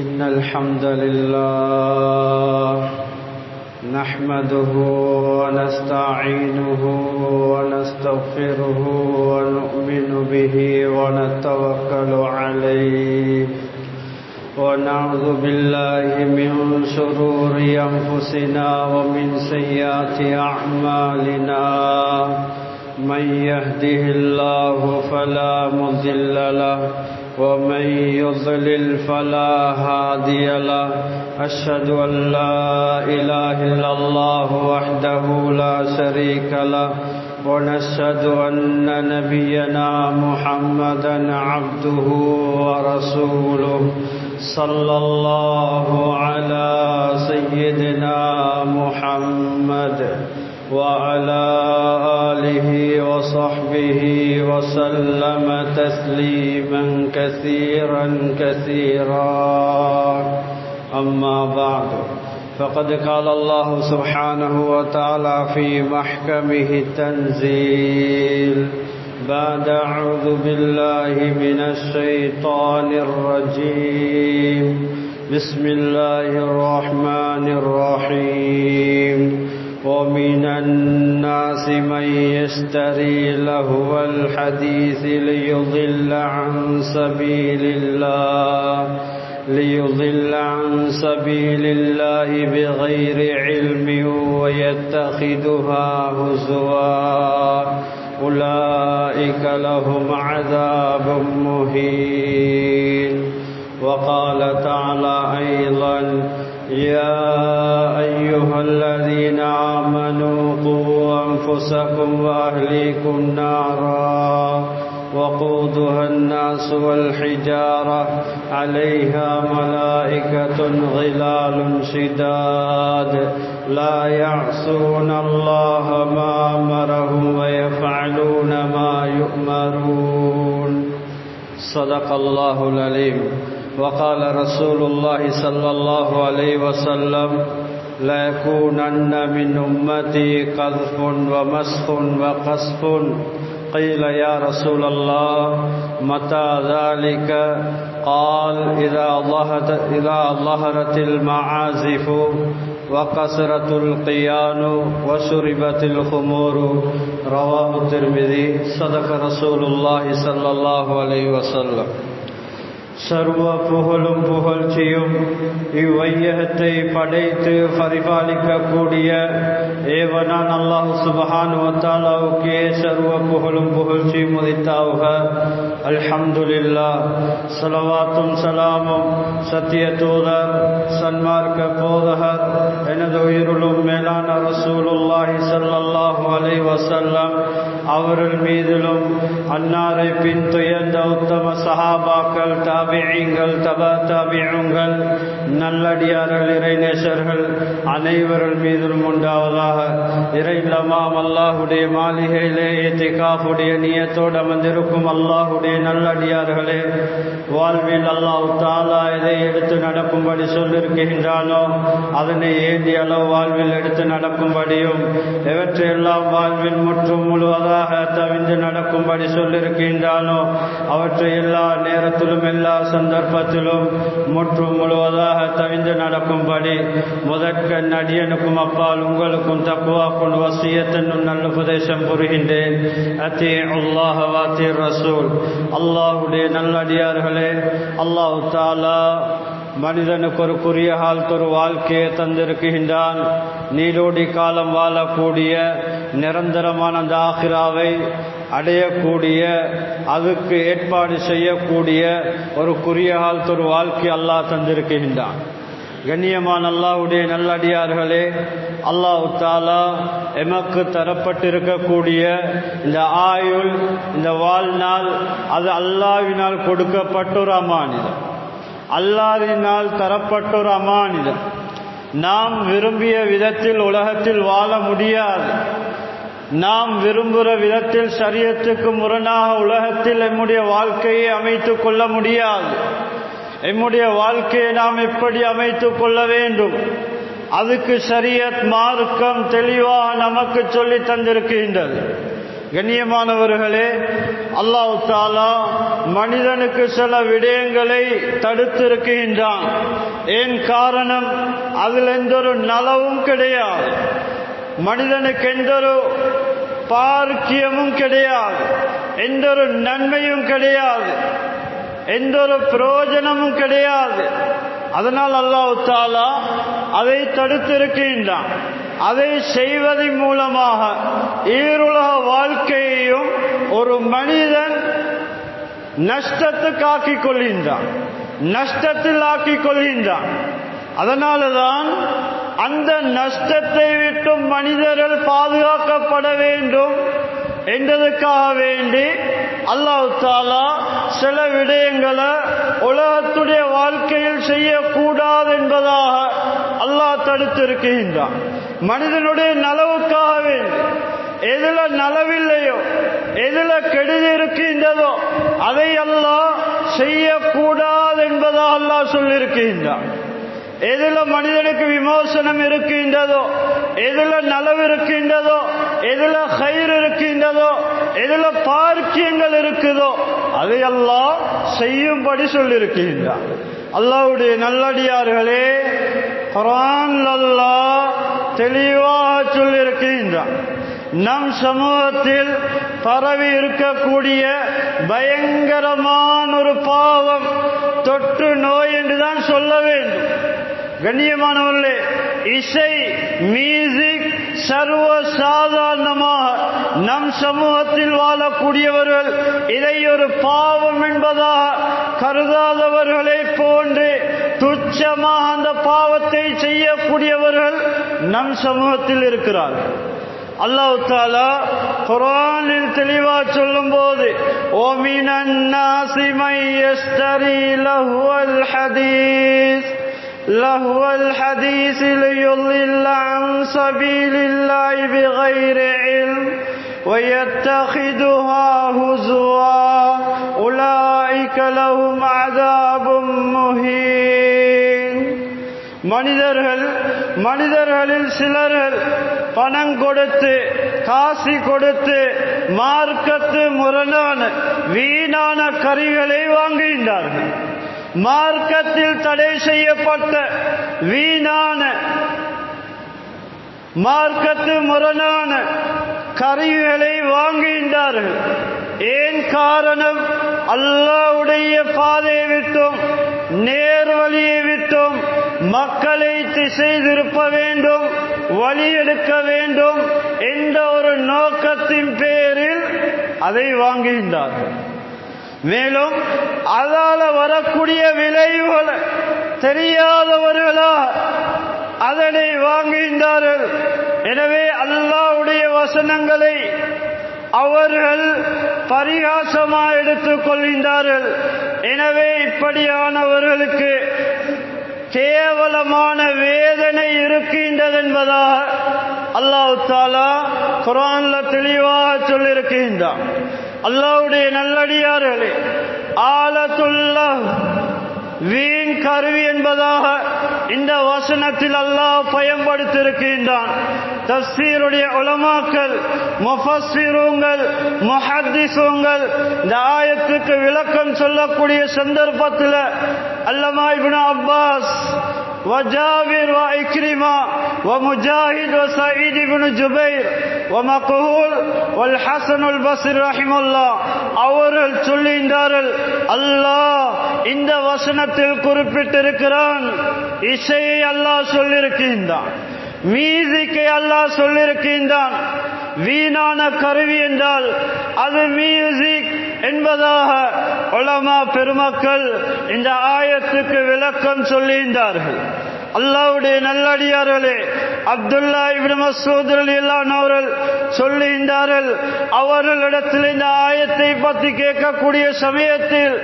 إن الحمد لله نحمده ونستعينه ونستغفره ونؤمن به ونتوكل عليه ونعوذ بالله من شرور أنفسنا ومن سيئات أعمالنا من يهده الله فلا مضل له ومن يضلل فلا هادي له أشهد أن لا إله إلا الله وحده لا شريك له ونشهد أن نبينا محمدا عبده ورسوله صلى الله على سيدنا محمد وعلى آله وصحبه وسلم تسليما كثيرا أما بعد فقد قال الله سبحانه وتعالى في محكمه التنزيل بعد أعوذ بالله من الشيطان الرجيم بسم الله الرحمن الرحيم ومن الناس من يشتري لهو الحديث ليضل عن سبيل الله بغير علم ويتخذها هزوا أولئك لهم عذاب مهين وقال تعالى أيضا يا أيها الذين آمنوا قوا أنفسكم وأهليكم نارا وقودها الناس والحجارة عليها ملائكة غلال شداد لا يعصون الله ما أمرهم ويفعلون ما يؤمرون صدق الله العليم وقال رسول الله صلى الله عليه وسلم لا يكونن من أمتي قذف ومسخ وقصف قيل يا رسول الله متى ذلك قال إذا ظهرت المعازف وقصرت القيان وشربت الخمور رواه الترمذي صدق رسول الله صلى الله عليه وسلم சர்வ புகழும் புகழ்ச்சியும் இவ்வையகத்தை படைத்து பரிபாலிக்கக்கூடிய ஏவனான் அல்லாஹ் சுப்ஹானஹு வ தஆலாவுக்கே சர்வ புகழும் புகழ்ச்சியும் உரித்தாவுக. அல்ஹம்துலில்லாஹ். ஸலவாத்தும் ஸலாமும் சத்திய தூதர் சன்மார்க்க போதகர் எனது உயிருளும் மேலான ரசூலுல்லாஹி ஸல்லல்லாஹு அலைஹி வஸல்லம் அவர்கள் மீதிலும் அன்னாரை பின் துயர்ந்த உத்தம சஹாபாக்கள் தாபிஈன்கள் தபா தாபிஈன்கள் நல்லடியார்கள் இறைநேசர்கள் அனைவர்கள் மீதும் உண்டாவதாக. இறையில்லமாம் அல்லாஹுடைய மாளிகையிலே இத்திகாஃபுடைய நியத்தோடு அமர்ந்திருக்கும் அல்லாஹுடைய நல்லடியார்களே, வாழ்வில் அல்லாஹ் தஆலா எதை எடுத்து நடக்கும்படி சொல்லிருக்கின்றானோ அதனை ஏந்தி அளவு வாழ்வில் எடுத்து நடக்கும்படியும் எவற்றையெல்லாம் வாழ்வில் முற்றும் முழுவதாக தவிர்த்து நடக்கும்படி சொல்லிருக்கின்றானோ அவற்றை எல்லா நேரத்திலும் எல்லா சந்தர்ப்பத்திலும் முற்றும் முழுவதாக தவிர்த்து நடக்கும்படி முதற்க நடிகனுக்கும் அப்பால் உங்களுக்கும் தக்வா கொண்டு வசியத்தின் நல்ல உபதேசம் புரிகின்றேன். அத்தீஉல்லாஹ வ அத்தீர் ரசூல். அல்லாஹுடைய நல்லடியார்களே, அல்லாஹ் தஆலா மனிதனுக்கு ஒரு குறுகிய காலத்தொரு வாழ்க்கையை தந்திருக்கின்றான். நீடோடி காலம் வாழக்கூடிய நிரந்தரமான அந்த ஆகிராவை அடையக்கூடிய அதுக்கு ஏற்பாடு செய்யக்கூடிய ஒரு குறுகிய காலத்தொரு வாழ்க்கை அல்லாஹ் தந்திருக்கின்றான். கண்ணியமான அல்லாஹ்வுடைய நல்லடியார்களே, அல்லாஹ் தஆலா எமக்கு தரப்பட்டிருக்கக்கூடிய இந்த ஆயுள், இந்த வாழ்நாள், அது அல்லாஹ்வினால் கொடுக்கப்பட்ட ஒரு அமானிதம், அல்லாஹ்வினால் தரப்பட்ட ஒரு அமானிதம். நாம் விரும்பிய விதத்தில் உலகத்தில் வாழ முடியாது. நாம் விரும்புகிற விதத்தில் ஷரியத்துக்கு முரணாக உலகத்தில் நம்முடைய வாழ்க்கையை அமைத்துக் கொள்ள முடியாது. நம்முடைய வாழ்க்கையை நாம் எப்படி அமைத்துக் கொள்ள வேண்டும், அதுக்கு ஷரியத் மார்க்கம் தெளிவாக நமக்கு சொல்லி தந்திருக்கின்றது. கண்ணியமானவர்களே, அல்லாஹ் தஆலா மனிதனுக்கு சில விடயங்களை தடுத்திருக்கின்றான். ஏன் காரணம்? அதில் எந்த ஒரு நலவும் கிடையாது, மனிதனுக்கு எந்த ஒரு பாக்கியமும் கிடையாது, எந்த ஒரு நன்மையும் கிடையாது, எந்த ஒரு பிரயோஜனமும் கிடையாது. அதனால் அல்லாஹ் தஆலா அதை தடுத்திருக்கின்றான். அதை செய்வதன் மூலமாக ஈருலக வாழ்க்கையையும் ஒரு மனிதன் நஷ்டத்துக்கு ஆக்கிக் கொள்கின்றான், நஷ்டத்தில் ஆக்கிக் கொள்கின்றான். அதனால்தான் அந்த நஷ்டத்தை விட்டு மனிதர்கள் பாதுகாக்கப்பட வேண்டும் என்றதுக்காக வேண்டி அல்லாஹ் தஆலா சில விடயங்களை உலகத்துடைய வாழ்க்கையில் செய்யக்கூடாது என்பதாக அல்லாஹ் தடுத்திருக்கின்றான். மனிதனுடைய நலவுக்காக வேண்டி எதுல நலவில்லையோ, எதுல கெடுதி இருக்கின்றதோ அதை அல்லாஹ் செய்யக்கூடாது என்பதாக அல்லாஹ் சொல்லியிருக்கின்றான். எதுல மனிதனுக்கு விமோசனம் இருக்கின்றதோ, எதுல நலவு இருக்கின்றதோ, எதுல கைர் இருக்கின்றதோ, எதுல பாக்கியங்கள் இருக்குதோ அதை அல்லாஹ் செய்யும்படி சொல்லியிருக்கின்றான். அல்லாஹ்வுடைய நல்லடியார்களே, குர்ஆன்ல அல்லாஹ் தெளிவாக சொல்லியிருக்கின்றான். நம் சமூகத்தில் பரவி இருக்கக்கூடிய பயங்கரமான ஒரு பாவம் தொற்று நோய் என்றுதான் சொல்ல வேண்டும். கண்ணியமானவர்களே, இசை, மியூசிக் சர்வ சாதாரணமாக நம் சமூகத்தில் வாழக்கூடியவர்கள் இதை ஒரு பாவம் என்பதாக கருதாதவர்களை போன்று துச்சமாக அந்த பாவத்தை செய்யக்கூடியவர்கள் நம் சமூகத்தில் இருக்கிறார்கள். அல்லாஹ் தஆலா குர்ஆனில் தெளிவா சொல்லும்போது, ஓ மினன் நாஸி மை யஸ்தரி லஹுவல் ஹதீஸ் லியுضل عن سبيل الله بغير علم ويتخذها هزوا أولئك لهم عذاب مهين. மனிதர்களில் சிலர்கள் பணம் கொடுத்து, காசி கொடுத்து மார்க்கத்து முரணான வீணான கருவிகளை வாங்குகின்றார்கள். மார்க்கத்தில் தடை செய்யப்பட்ட வீணான மார்க்கத்து முரணான கருவிகளை வாங்குகின்றார்கள். ஏன் காரணம்? அல்லாஹ்வுடைய பாதையை விட்டும் நேர்வழியை விட்டும் மக்களை திசை திருப்ப வேண்டும், வழி எடுக்க வேண்டும் என்ற ஒரு நோக்கத்தின் பேரில் அதை வாங்குகின்றார்கள். மேலும் அதால வரக்கூடிய விளைவுகளை தெரியாதவர்களா அதனை வாங்குகின்றார்கள். எனவே அல்லாஹ்வுடைய வசனங்களை அவர்கள் பரிகாசமாக எடுத்துக் கொள்கின்றார்கள். எனவே இப்படியானவர்களுக்கு கேவலமான வேதனை இருக்கின்றது என்பதாக அல்லாஹ் தஆலா குர்ஆன்ல தெளிவாக சொல்லியிருக்கின்றான். அல்லாஹ்வுடைய நல்லடியார்களே, ஆலத்துல்லாஹ் வீண் கருவி என்பதாக இந்த வசனத்தில் அல்லாஹ் பயன்படுத்தியிருக்கின்றான். தஃசீருடைய உலமாக்கள், முஃபஸ்ஸிரூன்கள், முஹத்திஸூன்கள் இந்த ஆயத்துக்கு விளக்கம் சொல்லக்கூடிய சந்தர்ப்பத்தில் அல்லமா இப்னு அப்பாஸ் وجابر وإكرمة ومجاهد وسعيد بن جبير ومقهول والحسن البصري رحمه الله அவர்கள் சொல்லுகின்றார்கள், அல்லாஹ் இந்த வசனத்தில் குறிப்பிட்டிருக்கிறான், இசையை அல்லாஹ் சொல்லியிருக்கின்றான், மியூசிக்கை அல்லாஹ் சொல்லியிருக்கின்றான். வீணான கருவி என்றால் அது மியூசிக் என்பதாக உலமா பெருமக்கள் இந்த ஆயத்துக்கு விளக்கம் சொல்லுகின்றார்கள். அல்லாஹ்வுடைய நல்லடியார்களே, அப்துல்லா இப்னு மஸ்ஊத் ரலியல்லாஹு அன்ஹு அவர்கள் சொல்லுகின்றார்கள், அவர்களிடத்தில் இந்த ஆயத்தை பற்றி கேட்கக்கூடிய சமயத்தில்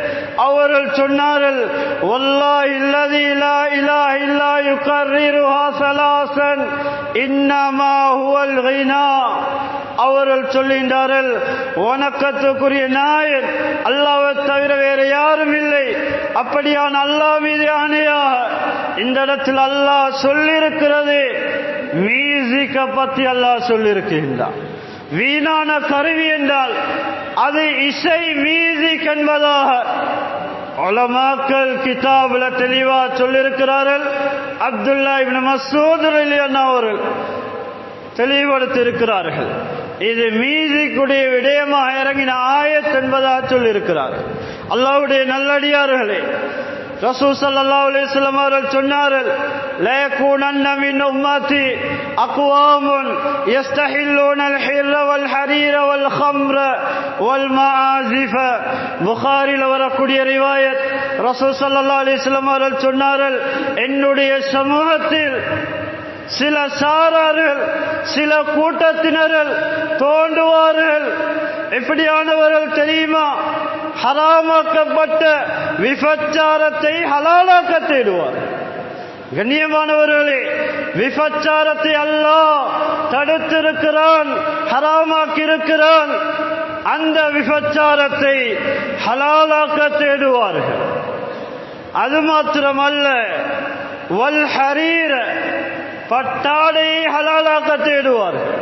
அவர்கள் சொன்னார்கள், வல்லாஹி அல்லதி லா இலாஹ இல்லா யுகர்ரிருஹா ஸலாஸன் இன்னமா ஹுவல் கினா. அவர்கள் சொல்லுகின்றார்கள், வணக்கத்துக்குரிய நாயன் அல்லாஹ்வை தவிர வேறு யாரும் இல்லை. அப்படியான அல்லாஹ் மீது ஆணையாக இந்த இடத்தில் அல்லாஹ் சொல்லியிருக்கிறது, மியூசிக்கை பற்றி அல்லாஹ் சொல்லியிருக்கின்றான். வீணான கருவி என்றால் அது இசை மியூசிக் என்பதாக உலமாக்கள் கிதாபுல தெளிவா சொல்லியிருக்கிறார்கள். அப்துல்லா இப்னு மஸ்ஊத் ரலியல்லாஹு அவர்கள் தெளிவுபடுத்தி இருக்கிறார்கள். இது மியூசிக்குடைய விடயமாக இறங்கின ஆயத் என்பதாக சொல்லியிருக்கிறார்கள். அல்லாஹ்வுடைய நல்லடியார்களே, ரசூல் ஸல்லல்லாஹு அலைஹி வஸல்லம் அவர்கள் சொன்னார்கள், லா யகூனன்ன மின் உம்மத்தி அக்வாமுன் யஸ்தஹில்லூனல் ஹிர்ர வல் ஹரீர வல் ஹம்ர வல் மஆசிஃப. புகாரில வரக்கூடிய ரிவாயத், ரசூல் ஸல்லல்லாஹு அலைஹி வஸல்லம் அவர்கள் சொன்னார்கள், என்னுடைய சமூகத்தில் சில சாரார்கள், சில கூட்டத்தினர்கள் தோன்றுவார்கள். எப்படியானவர்கள் தெரியுமா? ஹராமாக்கப்பட்ட விபச்சாரத்தை ஹலாலாக்க தேடுவார். கண்ணியமானவர்களே, விபச்சாரத்தை அல்லாஹ் தடுத்திருக்கிறான், ஹராமாக்கி இருக்கிறான். அந்த விபச்சாரத்தை ஹலாலாக்க தேடுவார்கள். அது மாத்திரமல்ல, வல் ஹரீர பட்டாடையை ஹலாலாக்க தேடுவார்கள்.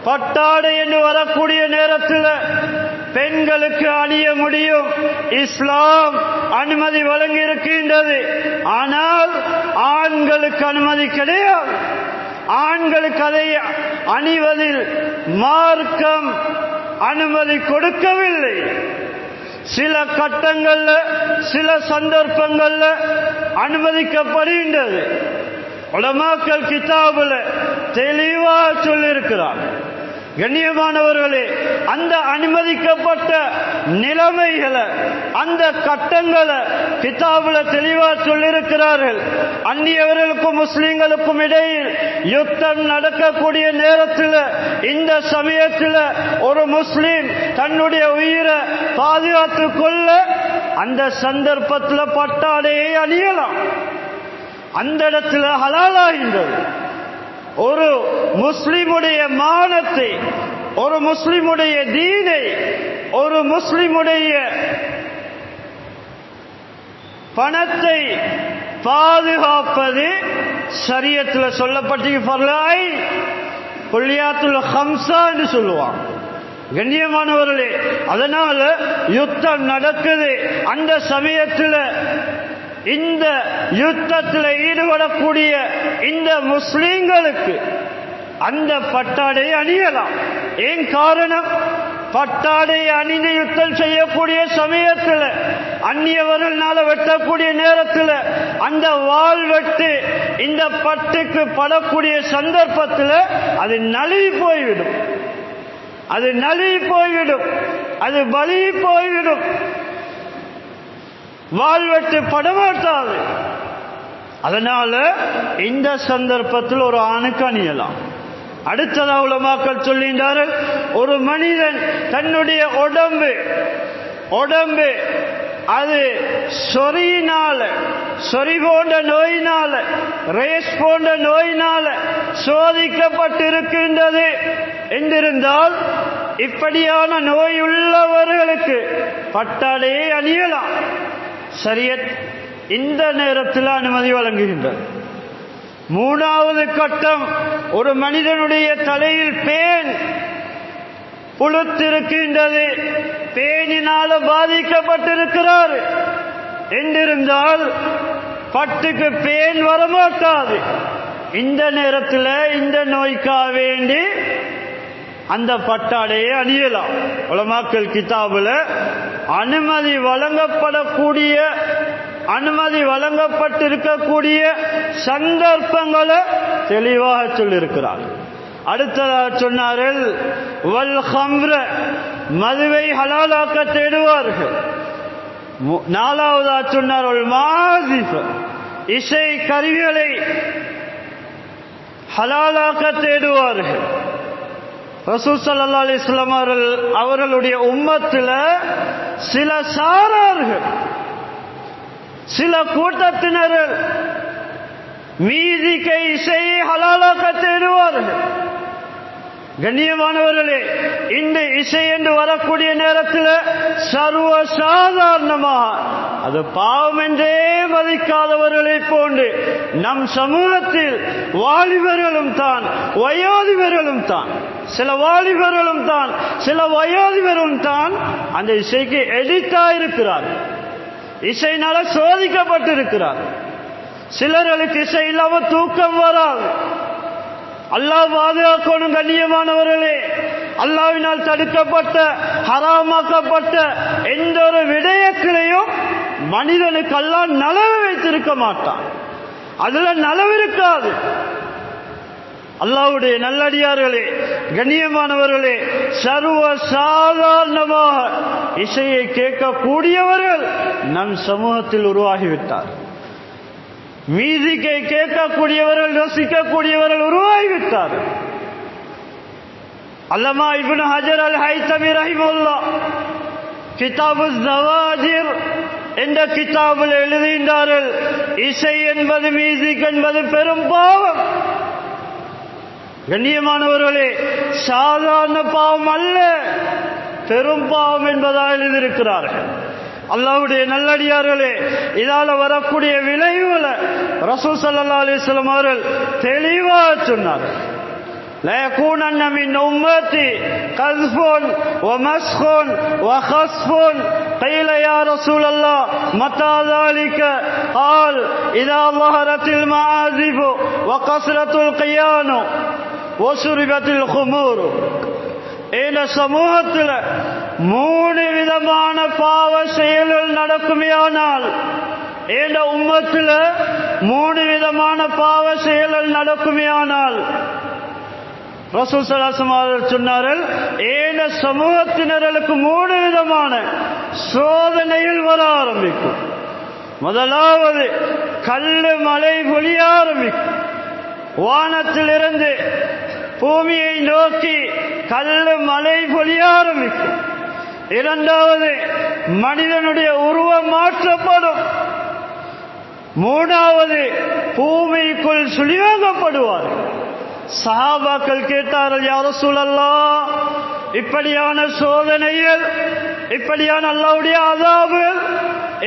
பட்டாடை என்று வரக்கூடிய நேரத்தில் பெண்களுக்கு அணிய முடியும், இஸ்லாம் அனுமதி வழங்கி இருக்கின்றது. ஆனால் ஆண்களுக்கு அனுமதி கிடையாது. ஆண்களுக்கு அதை அணிவதில் மார்க்கம் அனுமதி கொடுக்கவில்லை. சில கட்டங்கள்ல, சில சந்தர்ப்பங்கள்ல அனுமதிக்கப்படுகின்றது. உலமாக்கள் கிதாபுல தெளிவா சொல்லியிருக்கிறார். கண்ணியமானவர்களே, அந்த அனுமதிக்கப்பட்ட நிலைமைகளை, அந்த கட்டங்களை கிதாபுல தெளிவா சொல்லியிருக்கிறார்கள். அந்நியவர்களுக்கும் முஸ்லிம்களுக்கும் இடையில் யுத்தம் நடக்கக்கூடிய நேரத்தில், இந்த சமயத்தில் ஒரு முஸ்லிம் தன்னுடைய உயிரை பாதுகாத்துக் கொள்ள அந்த சந்தர்ப்பத்தில் பட்டாடையை அணியலாம். அந்த இடத்துல ஹலாலாகின்றது. ஒரு முஸ்லிமுடைய மானத்தை, ஒரு முஸ்லிமுடைய தீனை, ஒரு முஸ்லிமுடைய பணத்தை பாதுகாப்பது ஷரியத்தில் சொல்லப்பட்டு ஃபர்லாய் குல்லியாத்துல் ஹம்ஸா என்று சொல்லுவாங்க. கண்ணியமானவர்களே, அதனால யுத்தம் நடக்குது. அந்த சமயத்தில் இந்த யுத்தத்தில் ஈடுபடக்கூடிய இந்த முஸ்லிம்களுக்கு அந்த பட்டாடையை அணியலாம். ஏன் காரணம்? பட்டாடையை அணிந்து யுத்தம் செய்யக்கூடிய சமயத்தில், அந்நியவர்களால வெட்டக்கூடிய நேரத்தில் அந்த வாள் வெட்டு இந்த பட்டுக்கு படக்கூடிய சந்தர்ப்பத்தில் அது நழுவி போய்விடும், அது நழுவி போய்விடும், அது பலி போய்விடும். வாழ்வெட்டு படமாட்டாது. அதனால இந்த சந்தர்ப்பத்தில் ஒரு ஆணுக்கு அணியலாம். அடுத்ததாக உலமாக்கள் சொல்கின்றார்கள், ஒரு மனிதன் தன்னுடைய உடம்பு அது சொறியினால, சொறி போன்ற நோயினால, ரேஸ் போன்ற நோயினால சோதிக்கப்பட்டிருக்கின்றது என்றிருந்தால், இப்படியான நோய் உள்ளவர்களுக்கு பட்டாடையை அணியலாம். ஷரியத் இந்த நேரத்தில் அனுமதி வழங்குகின்றது. மூணாவது கட்டம், ஒரு மனிதனுடைய தலையில் பேன் புழுத்திருக்கின்றது, பேனினால பாதிக்கப்பட்டிருக்கிறார் என்றிருந்தால் பட்டுக்கு பேன் வரமாட்டாது. இந்த நேரத்தில் இந்த நோய்க்காக வேண்டி அந்த பட்டாடையை அணியலாம். உலமாக்கள் கிதாபுல அனுமதி வழங்கப்படக்கூடிய, அனுமதி வழங்கப்பட்டிருக்கக்கூடிய சந்தர்ப்பங்களை தெளிவாக சொல்லியிருக்கிறார். அடுத்ததாக சொன்னார்கள், வல் ஹம்ர மதுவை ஹலாலாக்க தேடுவார்கள். நாலாவதாக சொன்னார்கள், மாசிஃப் இசை கருவிகளை ஹலாலாக்க தேடுவார்கள். ரசூல் ஸல்லல்லாஹு அலைஹி வஸல்லம் அவர்களுடைய உம்மத்தில் சில சாரார்கள், சில கூட்டத்தினர்கள் மீதிக்கை இசையை ஹலாலாக்க தேடுவார்கள். கண்ணியமானவர்களே, இந்த இசை என்று வரக்கூடிய நேரத்தில் சர்வ சாதாரணமாக அது பாவம் என்றே மதிக்காதவர்களை போன்று நம் சமூகத்தில் வாலிபர்களும் தான் வயோதிபர்களும் தான், சில வாலிபர்களும் தான் சில வயோதிபர்களும் தான் அந்த இசைக்கு எடிக்டா இருக்கிறார், இசையினால சோதிக்கப்பட்டிருக்கிறார். சிலர்களுக்கு இசை இல்லாம தூக்கம் வராது. அல்லாஹ் பாதுகாக்கணும். கண்ணியமானவர்களே, அல்லாஹ்வினால் தடுக்கப்பட்ட ஹராமாக்கப்பட்ட எந்த ஒரு விடயத்திலையும் மனிதனுக்கு அல்லாஹ் நலவு வைத்திருக்க மாட்டான், அதுல நலவு இருக்காது. அல்லாஹ்வுடைய நல்லடியார்களே, கண்ணியமானவர்களே, சர்வ சாதாரணமாக இசையை கேட்கக்கூடியவர்கள் நம் சமூகத்தில் உருவாகிவிட்டார். மியூசிக்கை கேட்கக்கூடியவர்கள் ரசிக்கக்கூடியவர்கள் உருவாகிவிட்டார். அல்லமா இப்னு ஹஜர் அல் ஹைத்தமி ரஹிமஹுல்லாஹ் கிதாபு ஸவாஜிர் என்ற கிதாபில் எழுதுகின்றார்கள், இசை என்பது மியூசிக் என்பது பெரும் பாவம். கண்ணியமானவர்களே, சாதாரண பாவம் அல்ல, பெரும் பாவம் என்பதாக எழுதியிருக்கிறார்கள். அல்லாஹ்வுடைய நல்லடியார்களே, இதால வரக்கூடிய விளைவுகளை ரசூல் ஸல்லல்லாஹு அலைஹி வஸல்லம் அவர்கள் தெளிவாக சொன்னார்கள். லா யகூனன்ன மின் உம்மத்தி கஸ்ஃபுன் வமஸ்ஃபுன் வஹஸ்ஃபுன் قيل يا رسول الله متى ذلك قال اذا ظهرت المعازف وقصرت القيان وشربت الخمور. இந்த சமூகத்தில் 3 விதமான பாவ செயல்கள் நடக்குமையானால், இந்த உம்மத்தில் 3 விதமான பாவ செயல்கள் நடக்குமையானால் ரசூல் ஸல்லல்லாஹு அலைஹி வஸல்லம் சொன்னார்கள், இந்த சமூகத்தினர்களுக்கு 3 விதமான சோதனைகள் வர ஆரம்பிக்கும். முதலாவது, கல்லு மழை பொழிய ஆரம்பிக்கும். வானத்திலிருந்து பூமியை நோக்கி கல்லு மழை பொழிய ஆரம்பிக்கும். இரண்டாவது, மனிதனுடைய உருவம் மாற்றப்படும். மூணாவது, பூமிக்குள் சுழிவாங்கப்படுவார். சஹாபாக்கள் கேட்டார்கள், யா ரசூலல்லாஹ், இப்படியான சோதனைகள், இப்படியான அல்லாஹ்வுடைய அஸாபுகள்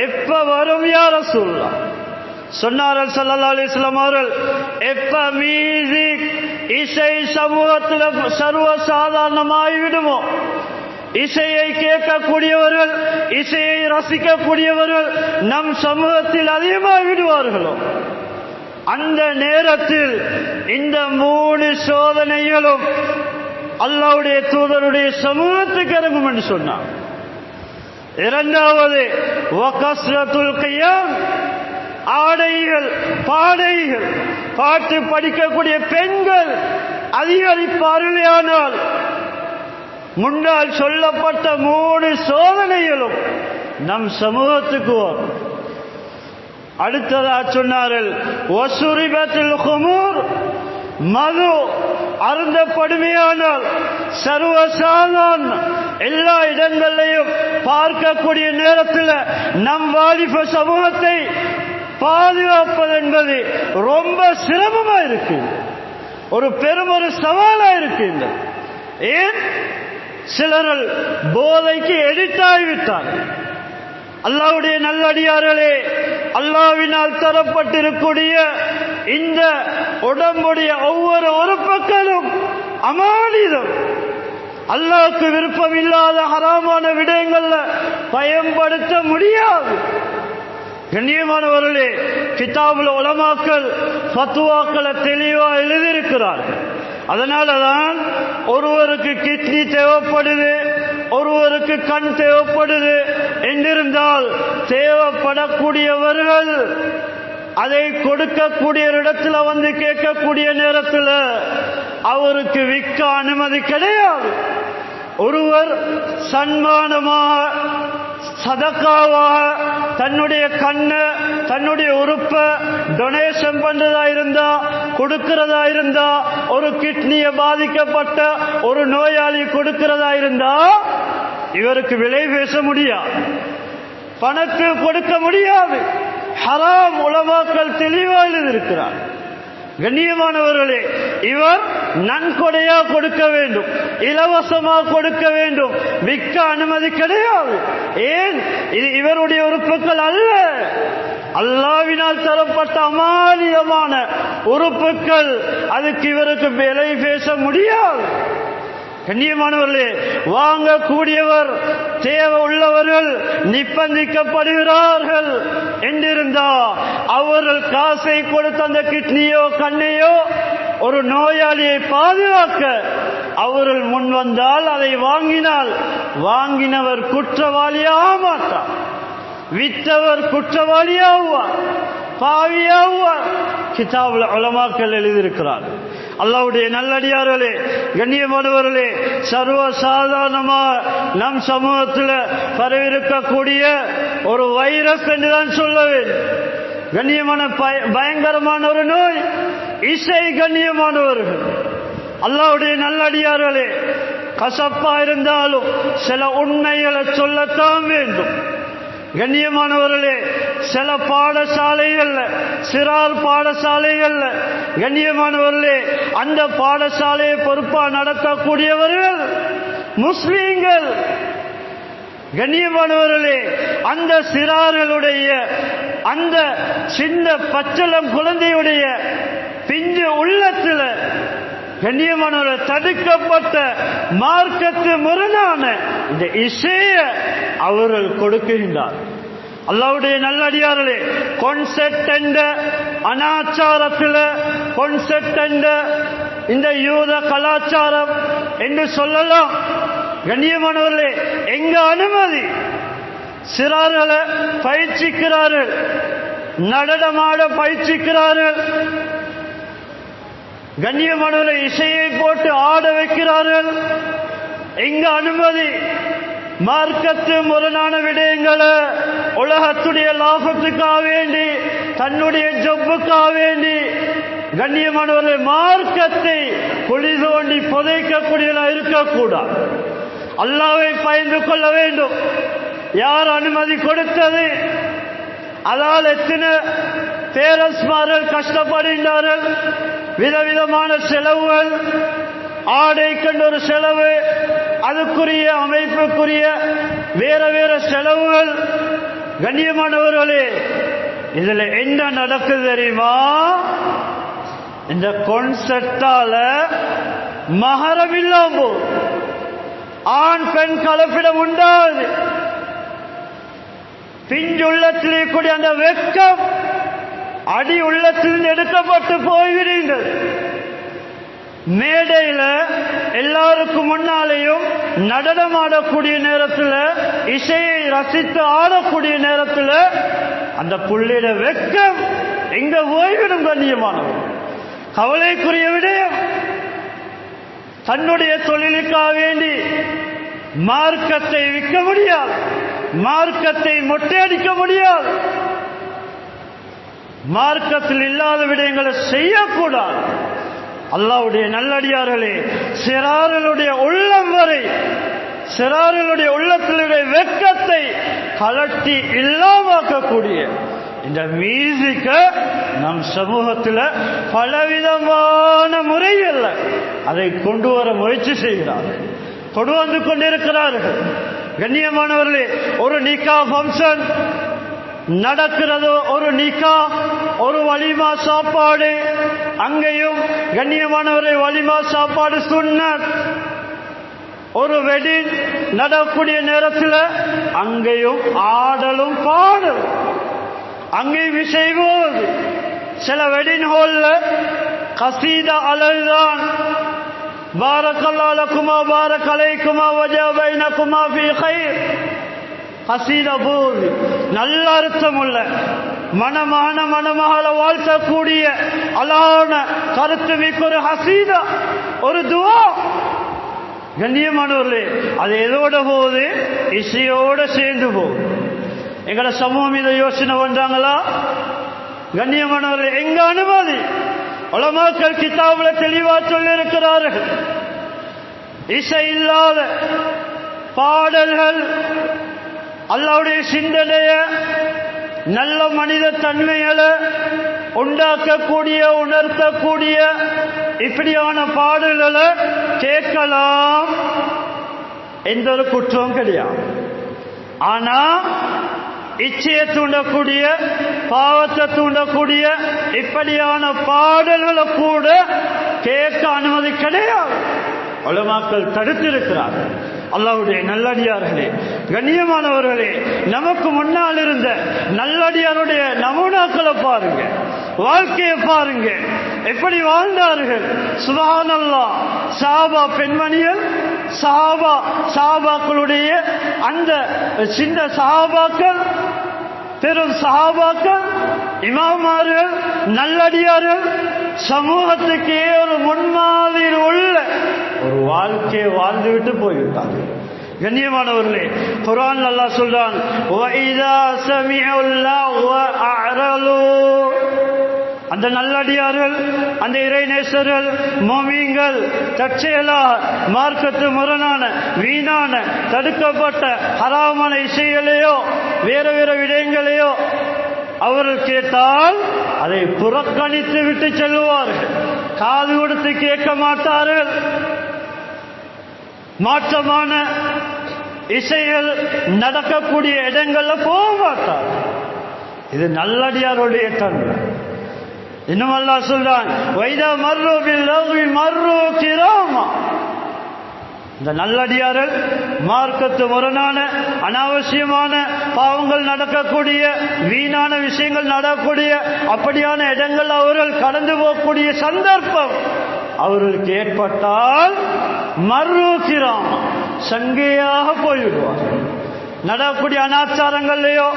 எப்ப வரும் யா ரசூலல்லாஹ்? சொன்னார்கள் ஸல்லல்லாஹு அலைஹி வஸல்லம் அவர்கள், எப்ப மியூசிக் இசை சமூகத்தில் சர்வ சாதாரணமாகிவிடுமோ, இசையை கேட்கக்கூடியவர்கள், இசையை ரசிக்கக்கூடியவர்கள் நம் சமூகத்தில் அதிகமாக விடுவார்களோ, அந்த நேரத்தில் இந்த 3 சோதனைகளும் அல்லாஹ்வுடைய தூதருடைய சமூகத்துக்கு இறங்கும் என்று சொன்னார். இரண்டாவது, வகஸ்ரத்துல் கியாம், ஆடைகள் பாடைகள், பாட்டு படிக்கக்கூடிய பெண்கள் அதிகரிப்பார்களானால் முன்னால் சொல்லப்பட்ட 3 சோதனைகளும் நம் சமூகத்துக்கு வரும். அடுத்ததாக சொன்னார்கள், வசுரிபத்துல் குமூர், மது அருந்தப்படுமையானால் சர்வசாதாரண எல்லா இடங்களையும் பார்க்கக்கூடிய நேரத்தில் நம் வாலிப சமூகத்தை பாதுகாப்பது என்பது ரொம்ப சிரமமா இருக்கு, ஒரு சவாலா இருக்கின்றது. ஏன்? சிலர்கள் போதைக்கு எடிட்டாகிவிட்டார்கள். அல்லாஹ்வுடைய நல்லடியார்களே, அல்லாஹ்வினால் தரப்பட்டிருக்கூடிய இந்த உடம்புடைய ஒவ்வொரு உறுப்புகளும் அமானிதம். அல்லாஹ்வுக்கு விருப்பம் இல்லாத ஹராமான விடயங்கள்ல பயன்படுத்த முடியாது. கண்ணியமானவர்களே, கிதாபுல் உலமாக்கள் ஃபத்வாக்களை தெளிவா எழுதியிருக்கிறார்கள். அதனாலதான் ஒருவருக்கு கிட்னி தேவைப்படுது, ஒருவருக்கு கண் தேவைப்படுது என்றிருந்தால் தேவைப்படக்கூடியவர்கள் அதை கொடுக்கக்கூடிய இடத்துல வந்து கேட்கக்கூடிய நேரத்தில் அவருக்கு விற்க அனுமதி கிடையாது. ஒருவர் சன்மானமாக சதக்காவாக தன்னுடைய கண்ணை, தன்னுடைய உறுப்பை டொனேஷன் பண்றதா இருந்தா, கொடுக்கிறதா இருந்தா, ஒரு கிட்னியை பாதிக்கப்பட்ட ஒரு நோயாளி கொடுக்கிறதா இருந்தா இவருக்கு விலை பேச முடியாது, பணத்தை கொடுக்க முடியாது. ஹராம் உலமாக்கள் தெளிவாக இருக்கிறார். கண்ணியமானவர்களே, இவர் நன்கொடையா கொடுக்க வேண்டும், இலவசமா கொடுக்க வேண்டும், விற்க அனுமதி கிடையாது. ஏன்? இது இவருடைய உறுப்புகள் அல்ல, அல்லாஹ்வினால் தரப்பட்ட அமானிதமான உறுப்புகள். அதுக்கு இவருக்கு விலை பேச முடியாது. கண்ணியமானவர்களே, வாங்கக்கூடியவர் தேவை உள்ளவர்கள் நிர்பந்திக்கப்படுகிறார்கள் என்றிருந்தா அவர்கள் காசை கொடுத்த அந்த கிட்னியோ கண்ணையோ ஒரு நோயாளியை பாதுகாக்க அவர்கள் முன் வந்தால் அதை வாங்கினால் வாங்கினவர் குற்றவாளியாக மாட்டார், விற்றவர் குற்றவாளியாகுவார், பாவியாகுவார். கிதாபுல் உலமாக்கள் எழுதியிருக்கிறார். அல்லாஹ்வுடைய நல்லடியார்களே, கண்ணியமானவர்களே, சர்வ சாதாரணமா நம் சமூகத்தில் பரவிருக்கக்கூடிய ஒரு வைரஸ் என்றுதான் சொல்ல வேண்டும். கண்ணியமான பயங்கரமான ஒரு நோய் இசை. கண்ணியமானவர்கள், அல்லாஹ்வுடைய நல்லடியார்களே, கசப்பா இருந்தாலும் சில உண்மைகளை சொல்லத்தான் வேண்டும். கண்ணியமானவர்களே, சில பாடசாலைகள்ல, சிறார் பாடசாலைகள்ல, கண்ணியமானவர்களே, அந்த பாடசாலையை பொறுப்பா நடத்தக்கூடியவர்கள் முஸ்லீம்கள். கண்ணியமானவர்களே, அந்த சிறார்களுடைய அந்த சின்ன பச்சளம் குழந்தையுடைய பிஞ்சு உள்ளத்துல கண்ணியமானவர்கள் தடுக்கப்பட்ட மார்க்கத்து முரணான இந்த இசைய அவர்கள் கொடுக்கின்றார். அல்லாஹ்வுடைய நல்லடியார்களே, கான்செப்ட் என்ற அனாச்சாரத்தில், கான்செப்ட் என்ற இந்த யூத கலாச்சாரம் என்று சொல்லலாம். கண்ணியமானவர்களே, எங்க அனுமதி? சிறார்களை பயிற்சிக்கிறார்கள், நடனமாட பயிற்சிக்கிறார்கள், கண்ணியமானவர்களை இசையை போட்டு ஆட வைக்கிறார்கள். எங்க அனுமதி? மார்க்கத்து முரணான விடயங்களை உலகத்துடைய லாபத்துக்காக வேண்டி, தன்னுடைய ஜொப்புக்காக வேண்டி, கண்ணியமானவர்களை மார்க்கத்தை குழி தோண்டி புதைக்கக்கூடியவர்களாக இருக்கக்கூடாது. அல்லாஹ்வை பயந்து கொள்ள வேண்டும். யார் அனுமதி கொடுத்தது? அதால் எத்தனை பேரஸ்மார்கள் கஷ்டப்படுகின்றார்கள். விதவிதமான செலவுகள், ஆடைக்கென்ற ஒரு செலவு, அதுக்குரிய அமைப்புக்குரிய வேற வேற செலவுகள். கண்ணியமானவர்களே, இதுல என்ன நடக்குது தெரியுமா? இந்த கான்செப்டால மஹரம் இல்லாம ஆண் பெண் கலப்பிடம் உண்டாது. பிஞ்சுள்ளத்திலே கூடிய அந்த வெட்கம் அடி உள்ளத்தில் எடுக்கப்பட்டு போய்விடுங்கள். மேடையில எல்லாருக்கும் முன்னாலேயும் நடனம் ஆடக்கூடிய நேரத்தில், இசையை ரசித்து ஆடக்கூடிய நேரத்தில் அந்த புள்ளிட வெட்கம் எங்க ஓய்விடும்? கண்ணியமானவர், கவலைக்குரிய விடயம். தன்னுடைய தொழிலுக்காக வேண்டி மார்க்கத்தை விற்க முடியாது, மார்க்கத்தை மொட்டையடிக்க முடியாது, மார்க்கத்தில் இல்லாத விடயங்களை செய்யக்கூடாது. அல்லாஹ்வுடைய நல்லடியார்களே, சிறார்களுடைய உள்ளம் வரை, சிறார்களுடைய உள்ளத்திலுடைய வெட்கத்தை கலட்டி இல்லாமக்கக்கூடிய இந்த மியூசிக்க நம் சமூகத்தில் பலவிதமான முறையில் அதை கொண்டு வர முயற்சி செய்கிறார்கள், கொண்டு வந்து கொண்டிருக்கிறார்கள். கண்ணியமானவர்களே, ஒரு நிக்கா ஃபங்க்ஷன் நடக்கிறதோ, ஒரு நிக்கா, ஒரு வலிமா சாப்பாடு, அங்கேயும் கண்ணியமானவரை வலிமா சாப்பாடு சுன்னத். ஒரு வெட்டிங் நடக்கூடிய நேரத்தில் அங்கேயும் ஆடலும் பாடலும், அங்கேயும் செய்வது. சில வெட்டிங் ஹால்ல கசீதா அழகுதான். பாரக்கல்லாஹு லக்குமா பாரக் அலைக்குமா வஜா பைனகுமா ஃபீ கைர். கசீதா போது நல்ல அர்த்தம் உள்ள, மனமான மணமகளை வாழ்த்தக்கூடிய அழகான கருத்து மிக்க ஒரு ஹசீதா, ஒரு துவா. கண்ணியமானவர்களே, அது எதோட போகுது? இசையோட சேர்ந்து போகுது. எங்கட சமூகம் இதை யோசனை பண்றாங்களா? கண்ணியமானவர்களே, எங்க அனுமதி? உலமாக்கள் கிதாபுல தெளிவா சொல்லி இருக்கிறார்கள். இசை இல்லாத பாடல்கள் அல்லாஹ்வுடைய சிந்தனைய நல்ல மனித தன்மைகளை உண்டாக்கக்கூடிய உணர்த்தக்கூடிய இப்படியான பாடல்களை கேட்கலாம், எந்த ஒரு குற்றம் கிடையாது. ஆனா இச்சையை தூண்டக்கூடிய பாவத்தை தூண்டக்கூடிய இப்படியான பாடல்களை கூட கேட்க அனுமதி கிடையாது. உலமாக்கள் தடுத்திருக்கிறார்கள். அல்லாஹ்வுடைய நல்லடியார்களே, கண்ணியமானவர்களே, நமக்கு முன்னால் இருந்த நல்லடியாருடைய நமூனாக்களை பாருங்க, வாழ்க்கையை பாருங்க, எப்படி வாழ்ந்தார்கள். சுப்ஹானல்லாஹ். சஹாபா பெண்மணிகள், சஹாபாக்களுடைய அந்த சின்ன சஹாபாக்கள், பெரும் சஹாபாக்கள், இமாமார்கள், நல்லடியார்கள், சமூகத்துக்கே ஒரு முன்மாதிரி உள்ள ஒரு வாழ்க்கையை வாழ்ந்துவிட்டு போய்விட்டார்கள். கண்ணியமானவர்களே, குர்ஆன் அல்லாஹ் சொல்றான், வஇதா சமிஉல் லஹ்வ அஅரலு. அந்த நல்லடியார்கள், அந்த இறைநேசர்கள், முஃமின்கள் தற்செயலாக மார்க்கத்து முரணான வீணான தடுக்கப்பட்ட ஹராமான இசைகளையோ வேறு வேறு விடயங்களையோ அவர்கள் கேட்டால் அதை புறக்கணித்து விட்டு செல்வார்கள். காது கொடுத்து கேட்க மாட்டார்கள். மாற்றமான இசைகள் நடக்கக்கூடிய இடங்கள்ல போக மாட்டார்கள். இது நல்லடியாருடைய தன்மை. இன்னும் அல்லாஹ் சொல்றான், வைதா மர்ரு பில் லஹ்வி மர்ரு கிராமா. இந்த நல்லடியார்கள் மார்க்கத்து முரணான அனாவசியமான பாவங்கள் நடக்கக்கூடிய வீணான விஷயங்கள் நடக்கக்கூடிய அப்படியான இடங்கள் அவர்கள் கடந்து போகக்கூடிய சந்தர்ப்பம் அவர்களுக்கு ஏற்பட்டால் மர்ருகிறாம், சங்கையாக போய்விடுவார்கள். நடக்கக்கூடிய அனாச்சாரங்கள்லையோ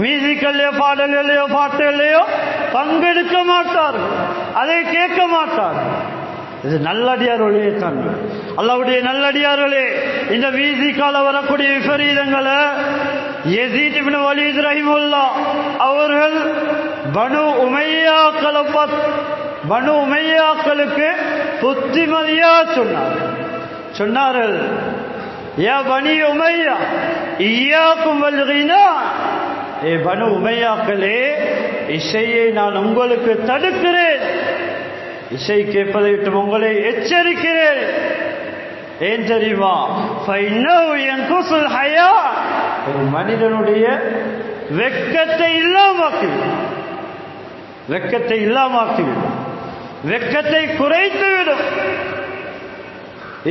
மியூசிக்கல்லையோ பாடல்களையோ பாட்டுகளையோ பங்கெடுக்க மாட்டார்கள், அதை கேட்க மாட்டார்கள். இது நல்லடியாருடைய தன்மை. அல்லாஹ்வுடைய நல்லடியார்களே, இந்த மியூசிக்கால வரக்கூடிய விபரீதங்களை யஸீத் இப்னு வலீத் ரஹிமஹுல்லாஹ் அவர்கள் பனு உமையாக்களுக்கு புத்திமதியா சொன்னார்கள். யா பனி உமையா இய்யாக்கும் வல் கினா. ஏ பனு உமையாக்களே, இசையை நான் உங்களுக்கு தடுக்கிறேன், இசை கேட்பதை விட்டு உங்களை எச்சரிக்கிறேன். ஏன் தெரியுமா? ஒரு மனிதனுடைய வெட்கத்தை இல்லாமாக்கிவிடும், வெட்கத்தை குறைத்துவிடும்.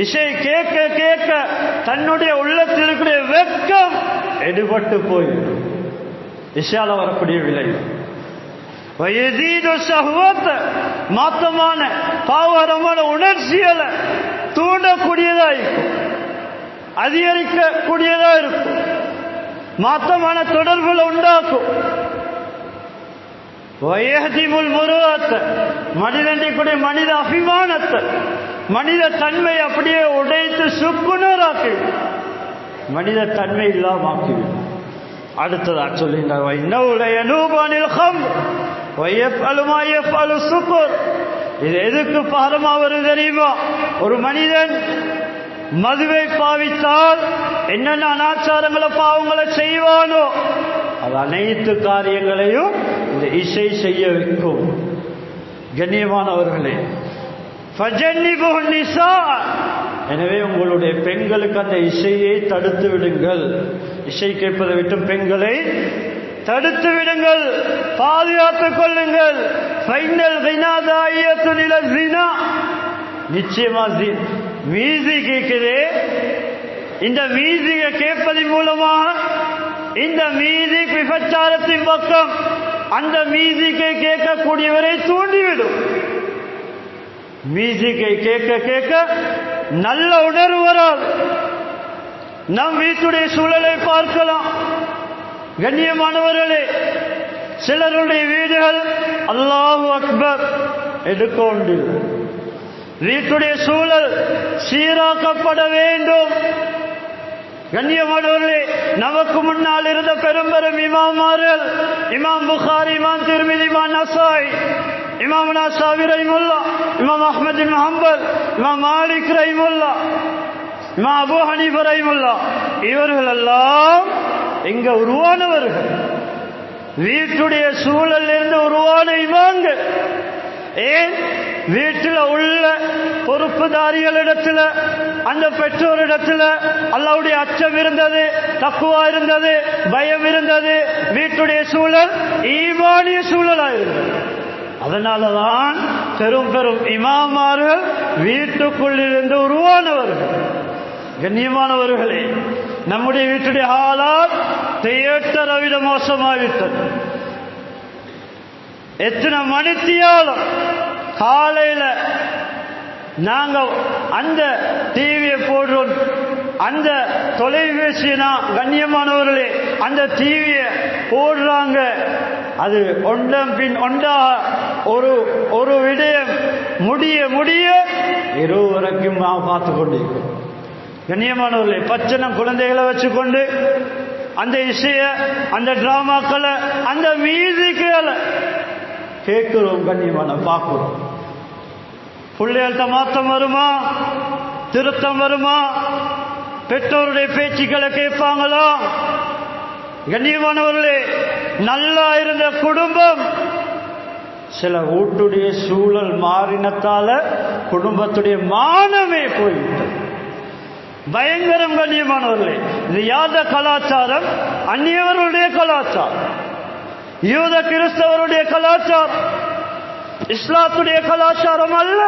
இசை கேட்க கேட்க தன்னுடைய உள்ளத்தில் இருக்கிற வெட்கம் எடுபட்டு போய்விடும். இசையால வரக்கூடிய விளைவு மாத்தமான பாவகரமான உணர்ச்சிகளை தூண்டக்கூடியதா இருக்கும், அதிகரிக்கக்கூடியதா இருக்கும், மாத்தமான தொடர்புகளை உண்டாக்கும். வயஹ்திமுல் முருஅத்த, மனிதனுடைய மனித அபிமானத்தை, மனித தன்மை அப்படியே உடைத்து சுக்குநூறாக்கி மனித தன்மை இல்லாமாக்கிவிடும். அடுத்ததா சொல்லுகின்றார், இது எதுக்கு பாரமா வருது தெரியுமா? ஒரு மனிதன் மதுவை பாவித்தால் என்னென்ன அனாச்சாரங்களை பாவங்களை செய்வானோ அது அனைத்து காரியங்களையும் இந்த இசை செய்ய வைக்கும். கண்ணியமானவர்களே, எனவே உங்களுடைய பெண்களுக்கு அந்த இசையை தடுத்து விடுங்கள். இசை கேட்பதை விட்டு பெண்களை தடுத்து விடுங்கள், பாதுகாத்துக் கொள்ளுங்கள். நிச்சயமா மியூசிக் கேட்குதே, இந்த மியூசிக்கை கேட்பதன் மூலமாக இந்த மியூசிக் விபச்சாரத்தின் பக்கம் அந்த மியூசிக்கை கேட்கக்கூடியவரை தூண்டிவிடும். மியூசிக்கை கேட்க கேட்க நல்ல உணர்வு வராது. நம் வீட்டுடைய சூழலை பார்க்கலாம். கண்ணியமானவர்களே, சிலருடைய வீடுகள் அல்லாஹு அக்பர் எடுக்க ஒன்றில்லை. வீட்டுடைய சூழல் சீராக்கப்பட வேண்டும். கண்ணியமானவர்களே, நமக்கு முன்னால் இருந்த பெரும் இமாமார்கள், இமாம் புகாரி, இமாம் திர்மிதி, இமாம் நசாய், இமாம் ஷாஃபி ரஹிமஹுல்லாஹ், இமாம் அஹ்மத் இப்னு ஹம்பல், இமாம் மாலிக் ரஹிமஹுல்லாஹ், இமாம் அபூ ஹனீஃபா ரஹிமஹுல்லாஹ், இவர்கள் எல்லாம் எங்க உருவானவர்கள்? வீட்டுடைய சூழலில் இருந்து உருவான இமான்கள். ஏன்? வீட்டில் உள்ள பொறுப்புதாரிகளிடத்தில், அந்த பெற்றோரிடத்தில் அல்லாஹ்வுடைய அச்சம் இருந்தது, தக்வா இருந்தது, பயம் இருந்தது. வீட்டுடைய சூழல் ஈமானிய சூழலாக இருந்தது. அதனாலதான் பெரும் பெரும் இமாமார்கள் வீட்டுக்குள்ளிருந்து உருவானவர்கள். கண்ணியமானவர்களே, நம்முடைய வீட்டுடைய ஹாலாத் தியேட்டரை விட மோசமாகிவிட்டது. எத்தனை மணித்தியாலும் காலையில நாங்க அந்த டிவியை போடுறோம், அந்த தொலைபேசினா கண்ணியமானவர்களே அந்த டிவியை போடுறாங்க. அது ஒன்றம் பின் ஒன்றா ஒரு விடயம் முடிய முடிய இரவு வரைக்கும் நாம் பார்த்து கொண்டிருக்கிறோம். கண்ணியமானவர்களே, பச்சனம் குழந்தைகளை வச்சுக்கொண்டு அந்த இசைய, அந்த டிராமாக்களை, அந்த மியூசிக்குகளை கேட்கிறோம். கண்ணியமான பார்க்கிறோம். பிள்ளைகள்கிட்ட மாற்றம் வருமா? திருத்தம் வருமா? பெற்றோருடைய பேச்சுக்களை கேட்பாங்களா? கண்ணியமானவர்களே, நல்லா இருந்த குடும்பம் சில வீட்டுடைய சூழல் மாறினத்தால குடும்பத்துடைய மானமே போய்விட்டது. பயங்கரம். கண்ணியமானவர்களே, இது யாத கலாச்சாரம்? அந்நியவர்களுடைய கலாச்சாரம், யூத கிறிஸ்தவருடைய கலாச்சாரம், இஸ்லாத்துடைய கலாச்சாரம் அல்ல.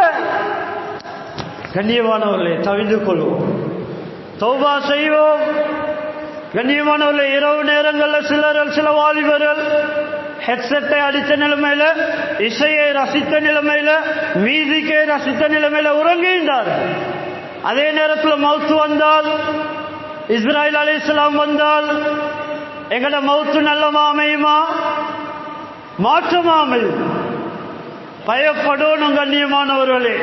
கண்ணியமானவர்களே, தவிந்து கொள்வோம், தௌபா செய்வோம். கண்ணியமானவர்களே, இரவு நேரங்களில் சில வாலிபர்கள் ஹெட்செட்டை அடித்த நிலைமையில, இசையை ரசித்த நிலைமையில, மியூசிக்கை ரசித்த நிலைமையில உறங்குகின்றார்கள். அதே நேரத்தில் மௌத்து வந்தால், இஸ்ராயில் அலைஹிஸ்ஸலாம் வந்தால் எங்கட மௌத்து நல்லமா அமையுமா? மாற்றமா அமையும்? பயப்படணும். கண்ணியமானவர்களே,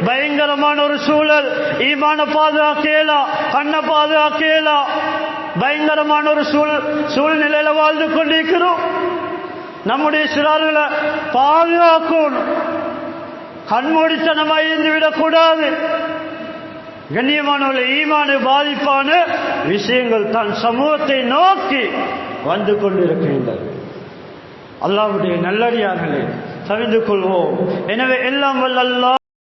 பயங்கரமான ஒரு சூழல். ஈமான பாதுகாக்கலா, கண்ணை பாதுகாக்கலா, பயங்கரமான ஒரு சூழ்நிலையில வாழ்ந்து கொண்டிருக்கிறோம். நம்முடைய சிறார்களை பாதுகாக்கணும். கண்மூடித்தனமாய் இருந்து விடக்கூடாது. கண்ணியமானவர்களே, ஈமானை பாதிப்பான விஷயங்கள் தான் சமூகத்தை நோக்கி வந்து கொண்டிருக்கின்றது. அல்லாஹ்வுடைய நல்லடியார்களே, தெரிந்து கொள்வோம். எனவே எல்லாம் வல்ல அல்லாஹ்